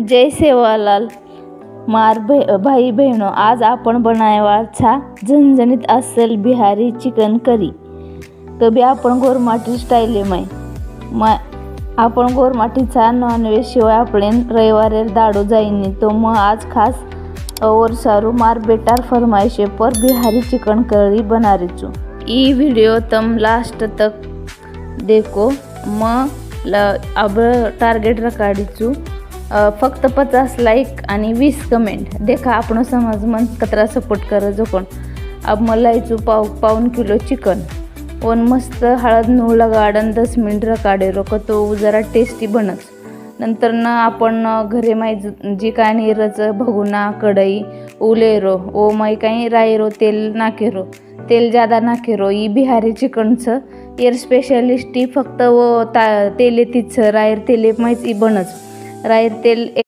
जय सेवालाल भाई बहनों, आज आपण बनायवा छा झणझणीत असेल बिहारी चिकन करी। कभी आपण गोरमाटी स्टाईल आपण गोरमाटीचा नॉनव्हेज शिवाय आपण रविवार दाड़ो जाइनी तो मैं आज खास और सारू मार बेटार फरमाइश पर बिहारी चिकन करी बना रही छू। ये वीडियो तुम लास्ट तक देखो। अब टार्गेट रखाड़ी छू फक्त 50 लाइक आणि 20 कमेंट। देखा आपण समज मन कतरा सपोर्ट कर जो कोण। अब मलाईचू पाऊन किलो चिकन वन मस्त हळद नूळ लगाडन 10 मिनिट रकाडे रोक तो जरा टेस्टी बनच। नंतर ना आपण घरे माई जी काय नीरज भगुना कढई उलेरो ओ माई काही रायरो तेल नाकेरो तेल ज़्यादा नाकेरो। ई बिहारी चिकनचं एयर स्पेशलिस्ट फक्त वो तेले तीच रायर तेले माहीत बनच रायर तेल